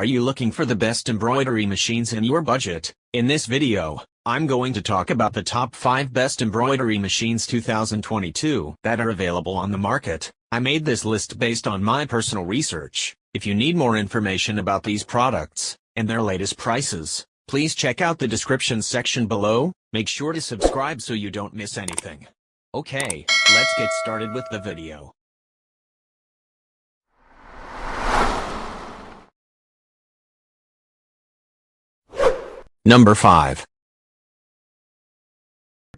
Are you looking for the best embroidery machines in your budget? In this video, I'm going to talk about the top 5 best embroidery machines 2022 that are available on the market. I made this list based on my personal research. If you need more information about these products and their latest prices, please check out the description section below. Make sure to subscribe so you don't miss anything. Okay, let's get started with the video. Number 5.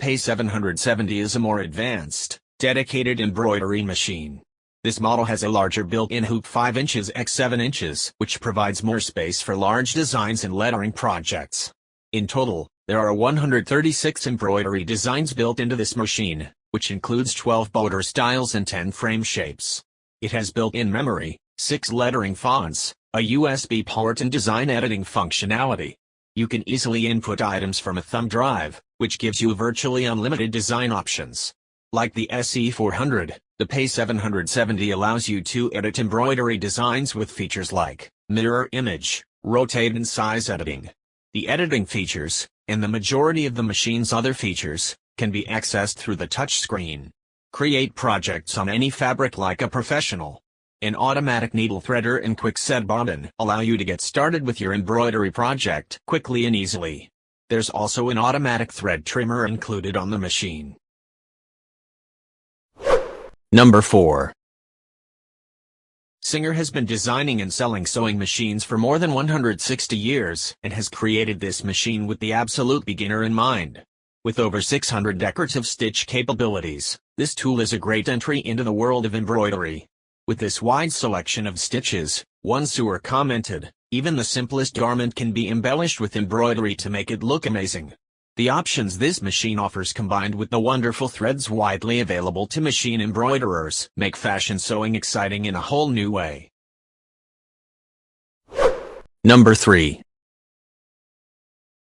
P770 is a more advanced, dedicated embroidery machine. This model has a larger built-in hoop 5 inches x 7 inches, which provides more space for large designs and lettering projects. In total, there are 136 embroidery designs built into this machine, which includes 12 border styles and 10 frame shapes. It has built-in memory, 6 lettering fonts, a USB port and design editing functionality. You can easily input items from a thumb drive, which gives you virtually unlimited design options. Like the SE400, the P770 allows you to edit embroidery designs with features like mirror image, rotate and size editing. The editing features, and the majority of the machine's other features, can be accessed through the touchscreen. Create projects on any fabric like a professional. An automatic needle threader and quick set bobbin allow you to get started with your embroidery project quickly and easily. There's also an automatic thread trimmer included on the machine. Number 4. Singer has been designing and selling sewing machines for more than 160 years and has created this machine with the absolute beginner in mind. With over 600 decorative stitch capabilities, this tool is a great entry into the world of embroidery. With this wide selection of stitches, one sewer commented, even the simplest garment can be embellished with embroidery to make it look amazing. The options this machine offers combined with the wonderful threads widely available to machine embroiderers make fashion sewing exciting in a whole new way. Number 3.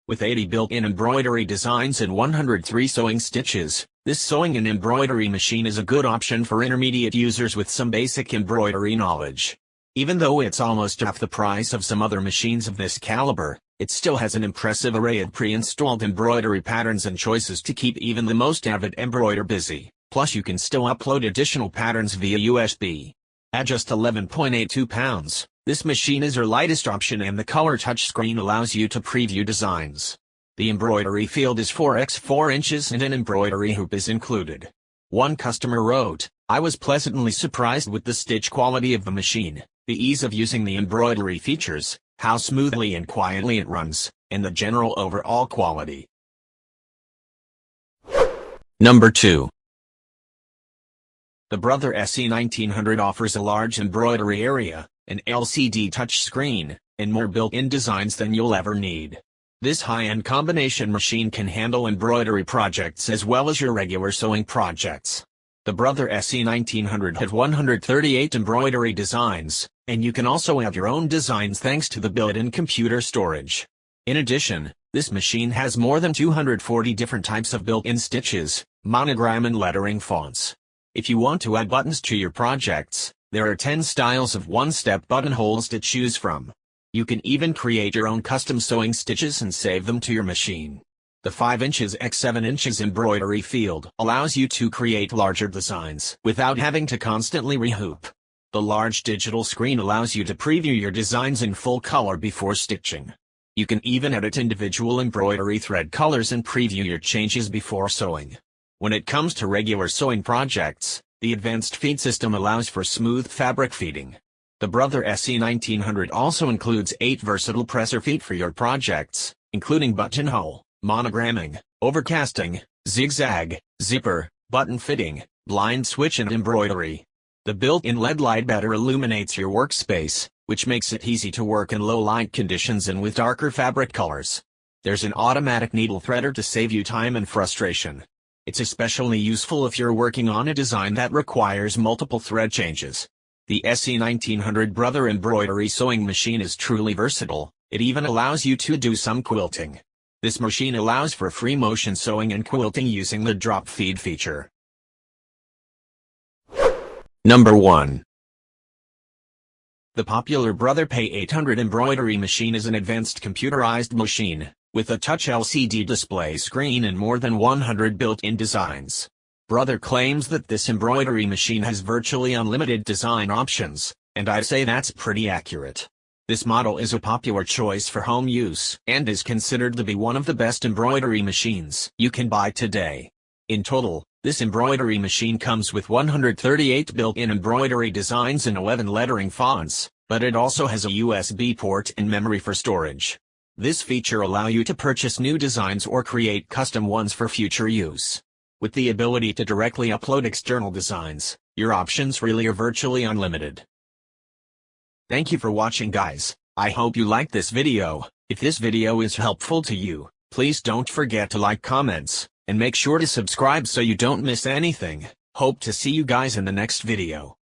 With 80 built-in embroidery designs and 103 sewing stitches, this sewing and embroidery machine is a good option for intermediate users with some basic embroidery knowledge. Even though it's almost half the price of some other machines of this caliber, it still has an impressive array of pre-installed embroidery patterns and choices to keep even the most avid embroiderer busy. Plus you can still upload additional patterns via USB. At just 11.82 pounds, this machine is your lightest option and the color touchscreen allows you to preview designs. The embroidery field is 4x 4 inches and an embroidery hoop is included. One customer wrote, "I was pleasantly surprised with the stitch quality of the machine, the ease of using the embroidery features, how smoothly and quietly it runs, and the general overall quality." Number 2. The Brother SE1900 offers a large embroidery area, an LCD touchscreen, and more built-in designs than you'll ever need. This high-end combination machine can handle embroidery projects as well as your regular sewing projects. The Brother SE1900 has 138 embroidery designs, and you can also add your own designs thanks to the built-in computer storage. In addition, this machine has more than 240 different types of built-in stitches, monogram and lettering fonts. If you want to add buttons to your projects, there are 10 styles of one-step buttonholes to choose from. You can even create your own custom sewing stitches and save them to your machine. The 5 inches x 7 inches embroidery field allows you to create larger designs without having to constantly rehoop. The large digital screen allows you to preview your designs in full color before stitching. You can even edit individual embroidery thread colors and preview your changes before sewing. When it comes to regular sewing projects, the advanced feed system allows for smooth fabric feeding. The Brother SE1900 also includes 8 versatile presser feet for your projects, including buttonhole, monogramming, overcasting, zigzag, zipper, button fitting, blind switch and embroidery. The built-in LED light better illuminates your workspace, which makes it easy to work in low light conditions and with darker fabric colors. There's an automatic needle threader to save you time and frustration. It's especially useful if you're working on a design that requires multiple thread changes. The SE1900 Brother embroidery sewing machine is truly versatile. It even allows you to do some quilting. This machine allows for free motion sewing and quilting using the drop feed feature. Number 1. The popular Brother Pay 800 embroidery machine is an advanced computerized machine, with a touch LCD display screen and more than 100 built-in designs. Brother claims that this embroidery machine has virtually unlimited design options, and I'd say that's pretty accurate. This model is a popular choice for home use and is considered to be one of the best embroidery machines you can buy today. In total, this embroidery machine comes with 138 built-in embroidery designs and 11 lettering fonts, but it also has a USB port and memory for storage. This feature allows you to purchase new designs or create custom ones for future use. With the ability to directly upload external designs, your options really are virtually unlimited. Thank you for watching, guys. I hope you liked this video. If this video is helpful to you, please don't forget to like, comments, and make sure to subscribe so you don't miss anything. Hope to see you guys in the next video.